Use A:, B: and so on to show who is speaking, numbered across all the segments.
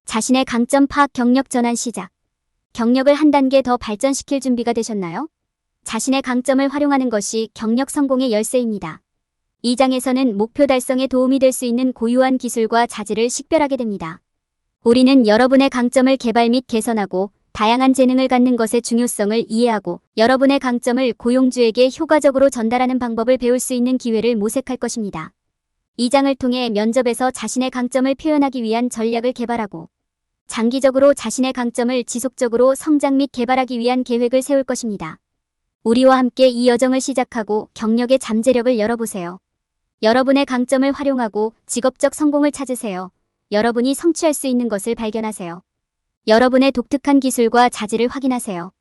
A: 자신의 강점 파악, 경력 전환 시작. 경력을 한 단계 더 발전시킬 준비가 되셨나요? 자신의 강점을 활용하는 것이 경력 성공의 열쇠입니다. 이 장에서는 목표 달성에 도움이 될 수 있는 고유한 기술과 자질을 식별하게 됩니다. 우리는 여러분의 강점을 개발 및 개선하고 다양한 재능을 갖는 것의 중요성을 이해하고 여러분의 강점을 고용주에게 효과적으로 전달하는 방법을 배울 수 있는 기회를 모색할 것입니다. 이 장을 통해 면접에서 자신의 강점을 표현하기 위한 전략을 개발하고 장기적으로 자신의 강점을 지속적으로 성장 및 개발하기 위한 계획을 세울 것입니다. 우리와 함께 이 여정을 시작하고 경력의 잠재력을 열어보세요. 여러분의 강점을 활용하고 직업적 성공을 찾으세요. 여러분이 성취할 수 있는 것을 발견하세요. 여러분의 독특한 기술과 자질을 확인하세요.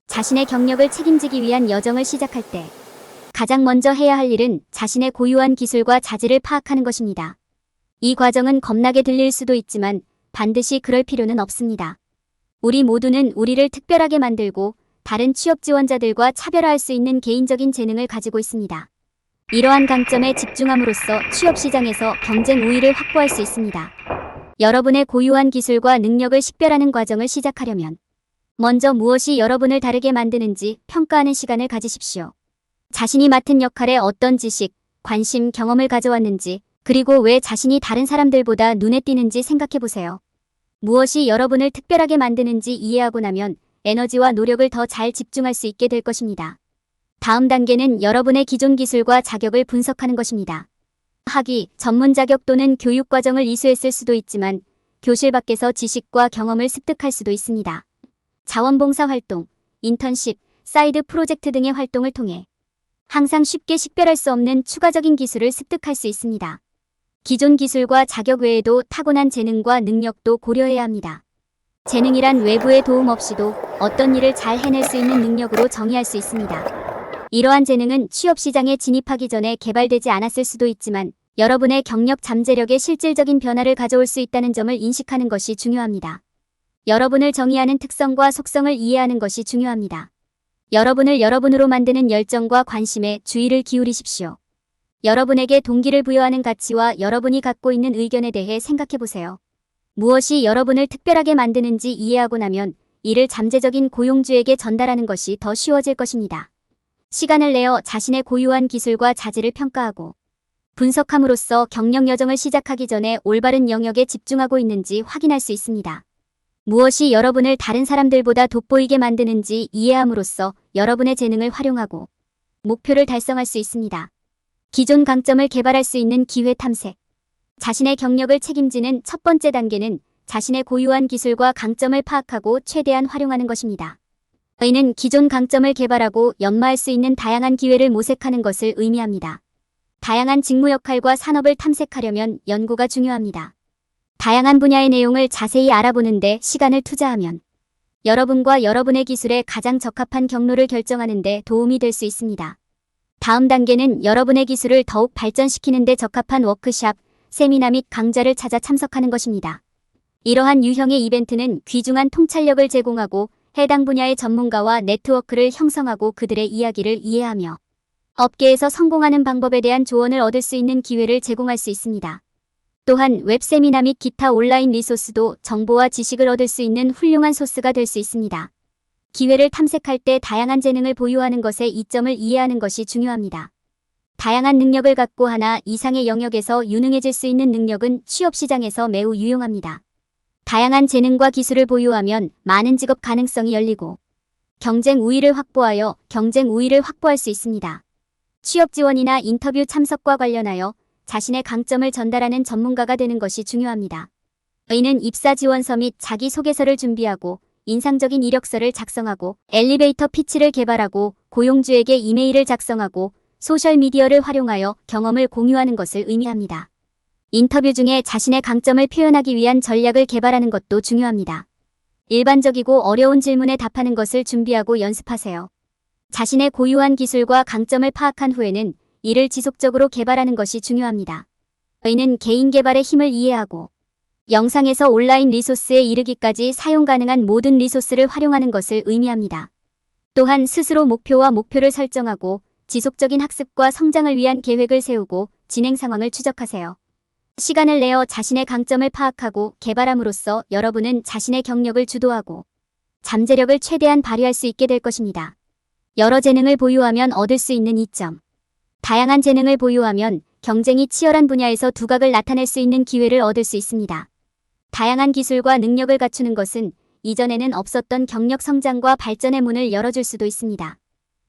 A: 자신의 경력을 책임지기 위한 여정을 시작할 때 가장 먼저 해야 할 일은 자신의 고유한 기술과 자질을 파악하는 것입니다. 이 과정은 겁나게 들릴 수도 있지만 반드시 그럴 필요는 없습니다. 우리 모두는 우리를 특별하게 만들고 다른 취업 지원자들과 차별화할 수 있는 개인적인 재능을 가지고 있습니다. 이러한 강점에 집중함으로써 취업 시장에서 경쟁 우위를 확보할 수 있습니다. 여러분의 고유한 기술과 능력을 식별하는 과정을 시작하려면 먼저 무엇이 여러분을 다르게 만드는지 평가하는 시간을 가지십시오. 자신이 맡은 역할에 어떤 지식, 관심, 경험을 가져왔는지, 그리고 왜 자신이 다른 사람들보다 눈에 띄는지 생각해보세요. 무엇이 여러분을 특별하게 만드는지 이해하고 나면 에너지와 노력을 더 잘 집중할 수 있게 될 것입니다. 다음 단계는 여러분의 기존 기술과 자격을 분석하는 것입니다. 학위, 전문 자격 또는 교육 과정을 이수했을 수도 있지만 교실 밖에서 지식과 경험을 습득할 수도 있습니다. 자원봉사 활동, 인턴십, 사이드 프로젝트 등의 활동을 통해 항상 쉽게 식별할 수 없는 추가적인 기술을 습득할 수 있습니다. 기존 기술과 자격 외에도 타고난 재능과 능력도 고려해야 합니다. 재능이란 외부의 도움 없이도 어떤 일을 잘 해낼 수 있는 능력으로 정의할 수 있습니다. 이러한 재능은 취업시장에 진입하기 전에 개발되지 않았을 수도 있지만 여러분의 경력 잠재력에 실질적인 변화를 가져올 수 있다는 점을 인식하는 것이 중요합니다. 여러분을 정의하는 특성과 속성을 이해하는 것이 중요합니다. 여러분을 여러분으로 만드는 열정과 관심에 주의를 기울이십시오. 여러분에게 동기를 부여하는 가치와 여러분이 갖고 있는 의견에 대해 생각해보세요. 무엇이 여러분을 특별하게 만드는지 이해하고 나면 이를 잠재적인 고용주에게 전달하는 것이 더 쉬워질 것입니다. 시간을 내어 자신의 고유한 기술과 자질을 평가하고 분석함으로써 경력 여정을 시작하기 전에 올바른 영역에 집중하고 있는지 확인할 수 있습니다. 무엇이 여러분을 다른 사람들보다 돋보이게 만드는지 이해함으로써 여러분의 재능을 활용하고 목표를 달성할 수 있습니다. 기존 강점을 개발할 수 있는 기회 탐색. 자신의 경력을 책임지는 첫 번째 단계는 자신의 고유한 기술과 강점을 파악하고 최대한 활용하는 것입니다. 이는 기존 강점을 개발하고 연마할 수 있는 다양한 기회를 모색하는 것을 의미합니다. 다양한 직무 역할과 산업을 탐색하려면 연구가 중요합니다. 다양한 분야의 내용을 자세히 알아보는데 시간을 투자하면 여러분과 여러분의 기술에 가장 적합한 경로를 결정하는 데 도움이 될 수 있습니다. 다음 단계는 여러분의 기술을 더욱 발전시키는 데 적합한 워크샵, 세미나 및 강좌를 찾아 참석하는 것입니다. 이러한 유형의 이벤트는 귀중한 통찰력을 제공하고 해당 분야의 전문가와 네트워크를 형성하고 그들의 이야기를 이해하며 업계에서 성공하는 방법에 대한 조언을 얻을 수 있는 기회를 제공할 수 있습니다. 또한 웹세미나 및 기타 온라인 리소스도 정보와 지식을 얻을 수 있는 훌륭한 소스가 될 수 있습니다. 기회를 탐색할 때 다양한 재능을 보유하는 것의 이점을 이해하는 것이 중요합니다. 다양한 능력을 갖고 하나 이상의 영역에서 유능해질 수 있는 능력은 취업시장에서 매우 유용합니다. 다양한 재능과 기술을 보유하면 많은 직업 가능성이 열리고 경쟁 우위를 확보할 수 있습니다. 취업 지원이나 인터뷰 참석과 관련하여 자신의 강점을 전달하는 전문가가 되는 것이 중요합니다. 이는 입사 지원서 및 자기소개서를 준비하고 인상적인 이력서를 작성하고 엘리베이터 피치를 개발하고 고용주에게 이메일을 작성하고 소셜미디어를 활용하여 경험을 공유하는 것을 의미합니다. 인터뷰 중에 자신의 강점을 표현하기 위한 전략을 개발하는 것도 중요합니다. 일반적이고 어려운 질문에 답하는 것을 준비하고 연습하세요. 자신의 고유한 기술과 강점을 파악한 후에는 이를 지속적으로 개발하는 것이 중요합니다. 이는 개인 개발의 힘을 이해하고 영상에서 온라인 리소스에 이르기까지 사용 가능한 모든 리소스를 활용하는 것을 의미합니다. 또한 스스로 목표를 설정하고 지속적인 학습과 성장을 위한 계획을 세우고 진행 상황을 추적하세요. 시간을 내어 자신의 강점을 파악하고 개발함으로써 여러분은 자신의 경력을 주도하고 잠재력을 최대한 발휘할 수 있게 될 것입니다. 여러 재능을 보유하면 얻을 수 있는 이점. 다양한 재능을 보유하면 경쟁이 치열한 분야에서 두각을 나타낼 수 있는 기회를 얻을 수 있습니다. 다양한 기술과 능력을 갖추는 것은 이전에는 없었던 경력 성장과 발전의 문을 열어줄 수도 있습니다.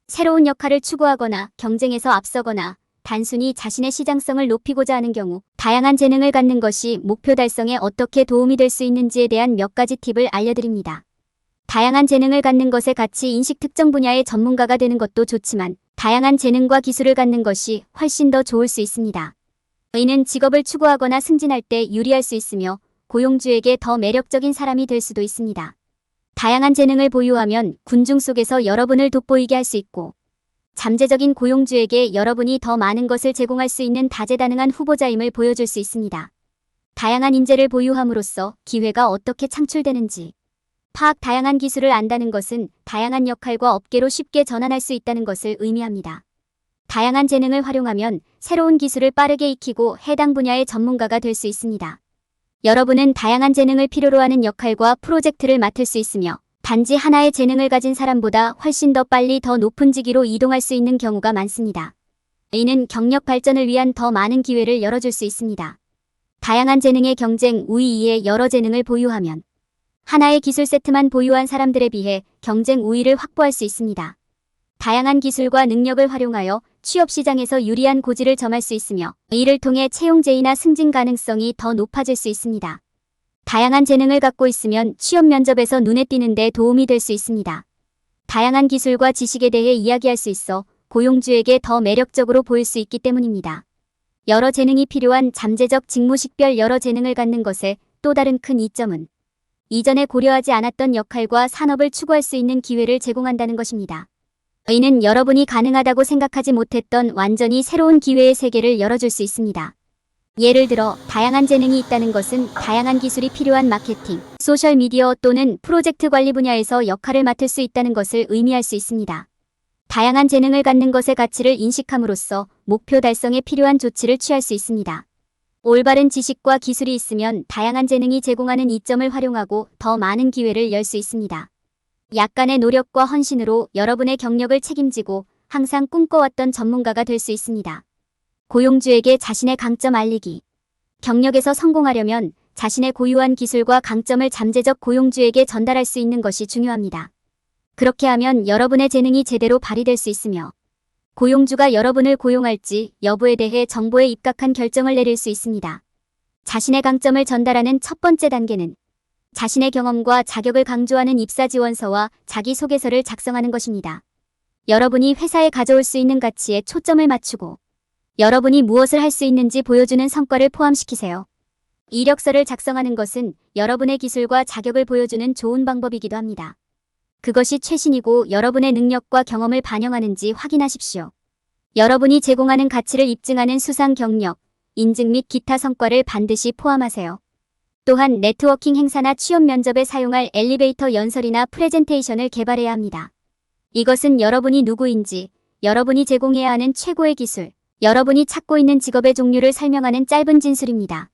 A: 새로운 역할을 추구하거나 경쟁에서 앞서거나 단순히 자신의 시장성을 높이고자 하는 경우 다양한 재능을 갖는 것이 목표 달성에 어떻게 도움이 될 수 있는지에 대한 몇 가지 팁을 알려드립니다. 다양한 재능을 갖는 것의 가치 인식 특정 분야의 전문가가 되는 것도 좋지만 다양한 재능과 기술을 갖는 것이 훨씬 더 좋을 수 있습니다. 이는 직업을 추구하거나 승진할 때 유리할 수 있으며 고용주에게 더 매력적인 사람이 될 수도 있습니다. 다양한 재능을 보유하면 군중 속에서 여러분을 돋보이게 할 수 있고 잠재적인 고용주에게 여러분이 더 많은 것을 제공할 수 있는 다재다능한 후보자임을 보여줄 수 있습니다. 다양한 인재를 보유함으로써 기회가 어떻게 창출되는지 다양한 기술을 안다는 것은 다양한 역할과 업계로 쉽게 전환할 수 있다는 것을 의미합니다. 다양한 재능을 활용하면 새로운 기술을 빠르게 익히고 해당 분야의 전문가가 될 수 있습니다. 여러분은 다양한 재능을 필요로 하는 역할과 프로젝트를 맡을 수 있으며 단지 하나의 재능을 가진 사람보다 훨씬 더 빨리 더 높은 직위로 이동할 수 있는 경우가 많습니다. 이는 경력 발전을 위한 더 많은 기회를 열어줄 수 있습니다. 다양한 재능의 경쟁 우위에 여러 재능을 보유하면 하나의 기술 세트만 보유한 사람들에 비해 경쟁 우위를 확보할 수 있습니다. 다양한 기술과 능력을 활용하여 취업 시장에서 유리한 고지를 점할 수 있으며 이를 통해 채용 제의나 승진 가능성이 더 높아질 수 있습니다. 다양한 재능을 갖고 있으면 취업 면접에서 눈에 띄는 데 도움이 될 수 있습니다. 다양한 기술과 지식에 대해 이야기할 수 있어 고용주에게 더 매력적으로 보일 수 있기 때문입니다. 여러 재능이 필요한 잠재적 직무식별 여러 재능을 갖는 것의 또 다른 큰 이점은 이전에 고려하지 않았던 역할과 산업을 추구할 수 있는 기회를 제공한다는 것입니다. 이는 여러분이 가능하다고 생각하지 못했던 완전히 새로운 기회의 세계를 열어줄 수 있습니다. 예를 들어 다양한 재능이 있다는 것은 다양한 기술이 필요한 마케팅, 소셜미디어 또는 프로젝트 관리 분야에서 역할을 맡을 수 있다는 것을 의미할 수 있습니다. 다양한 재능을 갖는 것의 가치를 인식함으로써 목표 달성에 필요한 조치를 취할 수 있습니다. 올바른 지식과 기술이 있으면 다양한 재능이 제공하는 이점을 활용하고 더 많은 기회를 열 수 있습니다. 약간의 노력과 헌신으로 여러분의 경력을 책임지고 항상 꿈꿔왔던 전문가가 될 수 있습니다. 고용주에게 자신의 강점 알리기. 경력에서 성공하려면 자신의 고유한 기술과 강점을 잠재적 고용주에게 전달할 수 있는 것이 중요합니다. 그렇게 하면 여러분의 재능이 제대로 발휘될 수 있으며 고용주가 여러분을 고용할지 여부에 대해 정보에 입각한 결정을 내릴 수 있습니다. 자신의 강점을 전달하는 첫 번째 단계는 자신의 경험과 자격을 강조하는 입사지원서와 자기소개서를 작성하는 것입니다. 여러분이 회사에 가져올 수 있는 가치에 초점을 맞추고 여러분이 무엇을 할 수 있는지 보여주는 성과를 포함시키세요. 이력서를 작성하는 것은 여러분의 기술과 자격을 보여주는 좋은 방법이기도 합니다. 그것이 최신이고 여러분의 능력과 경험을 반영하는지 확인하십시오. 여러분이 제공하는 가치를 입증하는 수상 경력, 인증 및 기타 성과를 반드시 포함하세요. 또한 네트워킹 행사나 취업 면접에 사용할 엘리베이터 연설이나 프레젠테이션을 개발해야 합니다. 이것은 여러분이 누구인지, 여러분이 제공해야 하는 최고의 기술, 여러분이 찾고 있는 직업의 종류를 설명하는 짧은 진술입니다.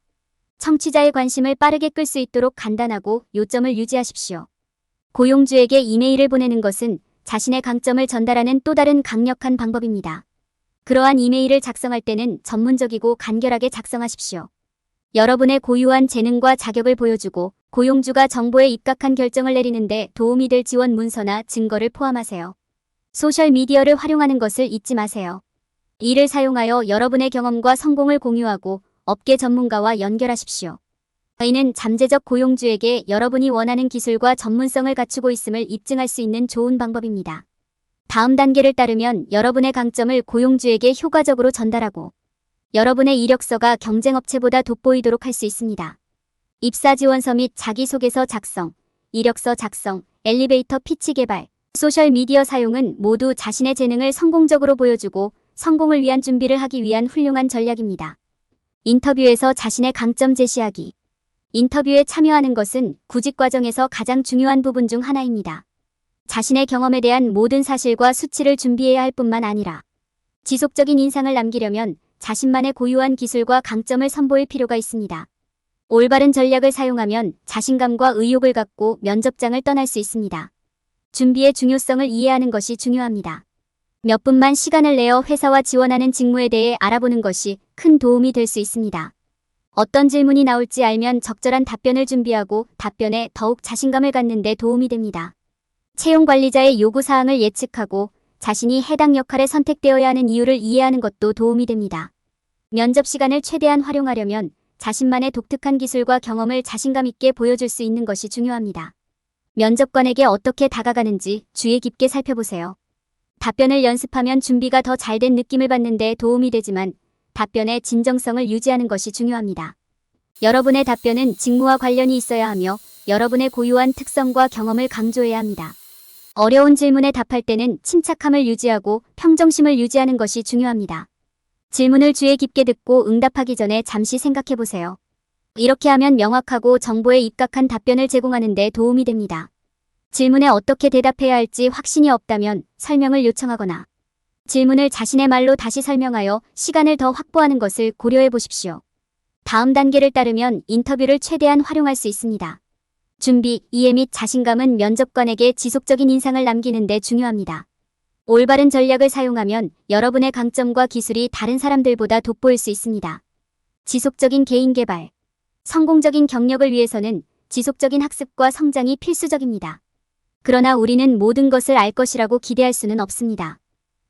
A: 청취자의 관심을 빠르게 끌 수 있도록 간단하고 요점을 유지하십시오. 고용주에게 이메일을 보내는 것은 자신의 강점을 전달하는 또 다른 강력한 방법입니다. 그러한 이메일을 작성할 때는 전문적이고 간결하게 작성하십시오. 여러분의 고유한 재능과 자격을 보여주고 고용주가 정보에 입각한 결정을 내리는데 도움이 될 지원 문서나 증거를 포함하세요. 소셜미디어를 활용하는 것을 잊지 마세요. 이를 사용하여 여러분의 경험과 성공을 공유하고 업계 전문가와 연결하십시오. 이는 잠재적 고용주에게 여러분이 원하는 기술과 전문성을 갖추고 있음을 입증할 수 있는 좋은 방법입니다. 다음 단계를 따르면 여러분의 강점을 고용주에게 효과적으로 전달하고 여러분의 이력서가 경쟁업체보다 돋보이도록 할 수 있습니다. 입사지원서 및 자기소개서 작성, 이력서 작성, 엘리베이터 피치 개발, 소셜미디어 사용은 모두 자신의 재능을 성공적으로 보여주고 성공을 위한 준비를 하기 위한 훌륭한 전략입니다. 인터뷰에서 자신의 강점 제시하기. 인터뷰에 참여하는 것은 구직 과정에서 가장 중요한 부분 중 하나입니다. 자신의 경험에 대한 모든 사실과 수치를 준비해야 할 뿐만 아니라 지속적인 인상을 남기려면 자신만의 고유한 기술과 강점을 선보일 필요가 있습니다. 올바른 전략을 사용하면 자신감과 의욕을 갖고 면접장을 떠날 수 있습니다. 준비의 중요성을 이해하는 것이 중요합니다. 몇 분만 시간을 내어 회사와 지원하는 직무에 대해 알아보는 것이 큰 도움이 될 수 있습니다. 어떤 질문이 나올지 알면 적절한 답변을 준비하고 답변에 더욱 자신감을 갖는 데 도움이 됩니다. 채용 관리자의 요구사항을 예측하고 자신이 해당 역할에 선택되어야 하는 이유를 이해하는 것도 도움이 됩니다. 면접 시간을 최대한 활용하려면 자신만의 독특한 기술과 경험을 자신감 있게 보여줄 수 있는 것이 중요합니다. 면접관에게 어떻게 다가가는지 주의 깊게 살펴보세요. 답변을 연습하면 준비가 더 잘된 느낌을 받는 데 도움이 되지만 답변의 진정성을 유지하는 것이 중요합니다. 여러분의 답변은 직무와 관련이 있어야 하며 여러분의 고유한 특성과 경험을 강조해야 합니다. 어려운 질문에 답할 때는 침착함을 유지하고 평정심을 유지하는 것이 중요합니다. 질문을 주의 깊게 듣고 응답하기 전에 잠시 생각해 보세요. 이렇게 하면 명확하고 정보에 입각한 답변을 제공하는 데 도움이 됩니다. 질문에 어떻게 대답해야 할지 확신이 없다면 설명을 요청하거나 질문을 자신의 말로 다시 설명하여 시간을 더 확보하는 것을 고려해 보십시오. 다음 단계를 따르면 인터뷰를 최대한 활용할 수 있습니다. 준비, 이해 및 자신감은 면접관에게 지속적인 인상을 남기는 데 중요합니다. 올바른 전략을 사용하면 여러분의 강점과 기술이 다른 사람들보다 돋보일 수 있습니다. 지속적인 개인 개발. 성공적인 경력을 위해서는 지속적인 학습과 성장이 필수적입니다. 그러나 우리는 모든 것을 알 것이라고 기대할 수는 없습니다.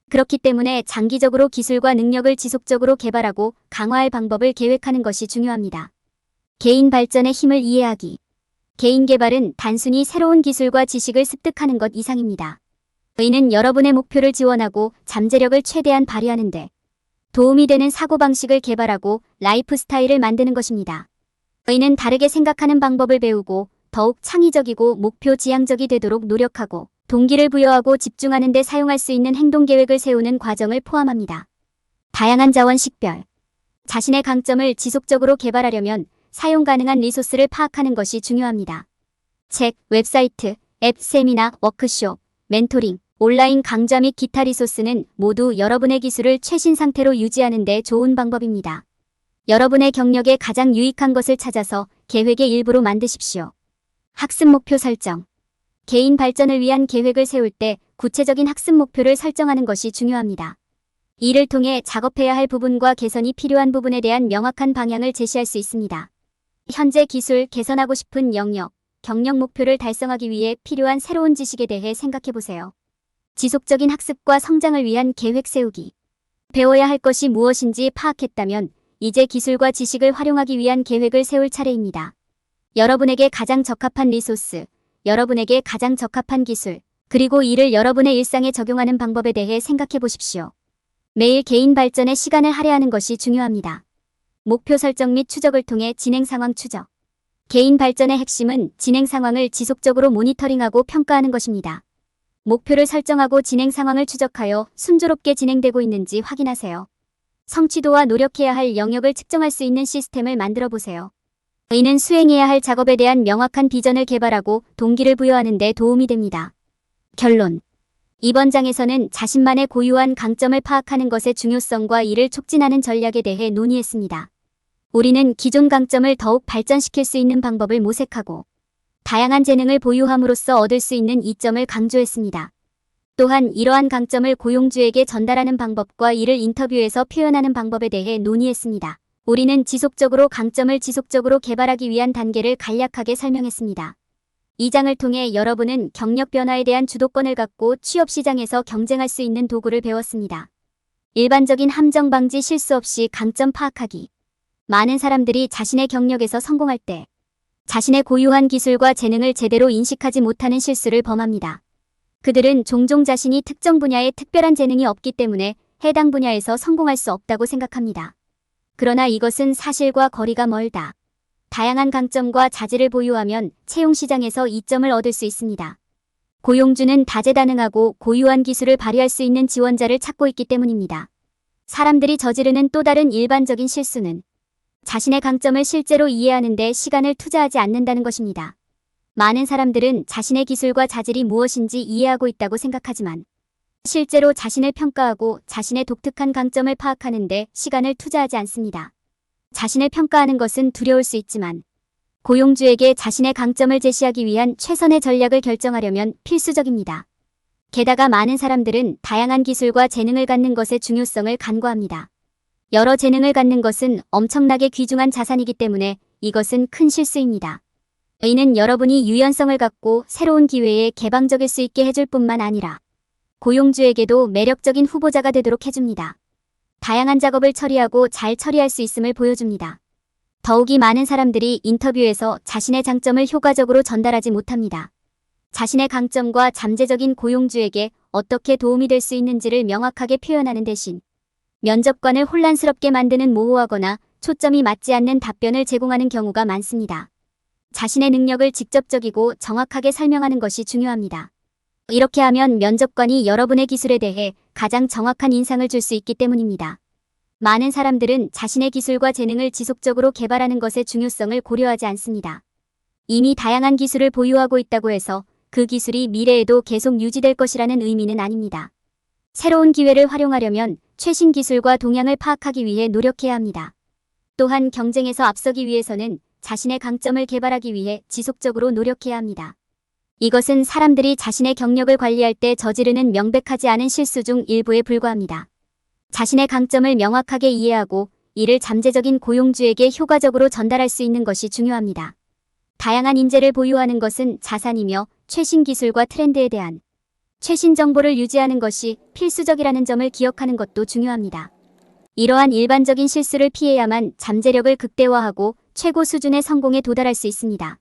A: 그렇기 때문에 장기적으로 기술과 능력을 지속적으로 개발하고 강화할 방법을 계획하는 것이 중요합니다. 개인 발전의 힘을 이해하기. 개인 개발은 단순히 새로운 기술과 지식을 습득하는 것 이상입니다. 이는 여러분의 목표를 지원하고 잠재력을 최대한 발휘하는 데 도움이 되는 사고방식을 개발하고 라이프 스타일을 만드는 것입니다. 이는 다르게 생각하는 방법을 배우고 더욱 창의적이고 목표 지향적이 되도록 노력하고 동기를 부여하고 집중하는 데 사용할 수 있는 행동 계획을 세우는 과정을 포함합니다. 다양한 자원 식별. 자신의 강점을 지속적으로 개발하려면 사용 가능한 리소스를 파악하는 것이 중요합니다. 책, 웹사이트, 앱, 세미나, 워크숍, 멘토링, 온라인 강좌 및 기타 리소스는 모두 여러분의 기술을 최신 상태로 유지하는 데 좋은 방법입니다. 여러분의 경력에 가장 유익한 것을 찾아서 계획의 일부로 만드십시오. 학습 목표 설정. 개인 발전을 위한 계획을 세울 때 구체적인 학습 목표를 설정하는 것이 중요합니다. 이를 통해 작업해야 할 부분과 개선이 필요한 부분에 대한 명확한 방향을 제시할 수 있습니다. 현재 기술, 개선하고 싶은 영역, 경력 목표를 달성하기 위해 필요한 새로운 지식에 대해 생각해 보세요. 지속적인 학습과 성장을 위한 계획 세우기. 배워야 할 것이 무엇인지 파악했다면 이제 기술과 지식을 활용하기 위한 계획을 세울 차례입니다. 여러분에게 가장 적합한 리소스, 여러분에게 가장 적합한 기술, 그리고 이를 여러분의 일상에 적용하는 방법에 대해 생각해 보십시오. 매일 개인 발전에 시간을 할애하는 것이 중요합니다. 목표 설정 및 추적을 통해 진행 상황 추적. 개인 발전의 핵심은 진행 상황을 지속적으로 모니터링하고 평가하는 것입니다. 목표를 설정하고 진행 상황을 추적하여 순조롭게 진행되고 있는지 확인하세요. 성취도와 노력해야 할 영역을 측정할 수 있는 시스템을 만들어 보세요. 이는 수행해야 할 작업에 대한 명확한 비전을 개발하고 동기를 부여하는 데 도움이 됩니다. 결론. 이번 장에서는 자신만의 고유한 강점을 파악하는 것의 중요성과 이를 촉진하는 전략에 대해 논의했습니다. 우리는 기존 강점을 더욱 발전시킬 수 있는 방법을 모색하고 다양한 재능을 보유함으로써 얻을 수 있는 이점을 강조했습니다. 또한 이러한 강점을 고용주에게 전달하는 방법과 이를 인터뷰에서 표현하는 방법에 대해 논의했습니다. 우리는 지속적으로 강점을 지속적으로 개발하기 위한 단계를 간략하게 설명했습니다. 이 장을 통해 여러분은 경력 변화에 대한 주도권을 갖고 취업 시장에서 경쟁할 수 있는 도구를 배웠습니다. 일반적인 함정 방지 실수 없이 강점 파악하기. 많은 사람들이 자신의 경력에서 성공할 때 자신의 고유한 기술과 재능을 제대로 인식하지 못하는 실수를 범합니다. 그들은 종종 자신이 특정 분야에 특별한 재능이 없기 때문에 해당 분야에서 성공할 수 없다고 생각합니다. 그러나 이것은 사실과 거리가 멀다. 다양한 강점과 자질을 보유하면 채용 시장에서 이점을 얻을 수 있습니다. 고용주는 다재다능하고 고유한 기술을 발휘할 수 있는 지원자를 찾고 있기 때문입니다. 사람들이 저지르는 또 다른 일반적인 실수는 자신의 강점을 실제로 이해하는 데 시간을 투자하지 않는다는 것입니다. 많은 사람들은 자신의 기술과 자질이 무엇인지 이해하고 있다고 생각하지만 실제로 자신을 평가하고 자신의 독특한 강점을 파악하는 데 시간을 투자하지 않습니다. 자신을 평가하는 것은 두려울 수 있지만 고용주에게 자신의 강점을 제시하기 위한 최선의 전략을 결정하려면 필수적입니다. 게다가 많은 사람들은 다양한 기술과 재능을 갖는 것의 중요성을 간과합니다. 여러 재능을 갖는 것은 엄청나게 귀중한 자산이기 때문에 이것은 큰 실수입니다. 이는 여러분이 유연성을 갖고 새로운 기회에 개방적일 수 있게 해줄 뿐만 아니라 고용주에게도 매력적인 후보자가 되도록 해줍니다. 다양한 작업을 처리하고 잘 처리할 수 있음을 보여줍니다. 더욱이 많은 사람들이 인터뷰에서 자신의 장점을 효과적으로 전달하지 못합니다. 자신의 강점과 잠재적인 고용주에게 어떻게 도움이 될 수 있는지를 명확하게 표현하는 대신 면접관을 혼란스럽게 만드는 모호하거나 초점이 맞지 않는 답변을 제공하는 경우가 많습니다. 자신의 능력을 직접적이고 정확하게 설명하는 것이 중요합니다. 이렇게 하면 면접관이 여러분의 기술에 대해 가장 정확한 인상을 줄 수 있기 때문입니다. 많은 사람들은 자신의 기술과 재능을 지속적으로 개발하는 것의 중요성을 고려하지 않습니다. 이미 다양한 기술을 보유하고 있다고 해서 그 기술이 미래에도 계속 유지될 것이라는 의미는 아닙니다. 새로운 기회를 활용하려면 최신 기술과 동향을 파악하기 위해 노력해야 합니다. 또한 경쟁에서 앞서기 위해서는 자신의 강점을 개발하기 위해 지속적으로 노력해야 합니다. 이것은 사람들이 자신의 경력을 관리할 때 저지르는 명백하지 않은 실수 중 일부에 불과합니다. 자신의 강점을 명확하게 이해하고 이를 잠재적인 고용주에게 효과적으로 전달할 수 있는 것이 중요합니다. 다양한 인재를 보유하는 것은 자산이며 최신 기술과 트렌드에 대한 최신 정보를 유지하는 것이 필수적이라는 점을 기억하는 것도 중요합니다. 이러한 일반적인 실수를 피해야만 잠재력을 극대화하고 최고 수준의 성공에 도달할 수 있습니다.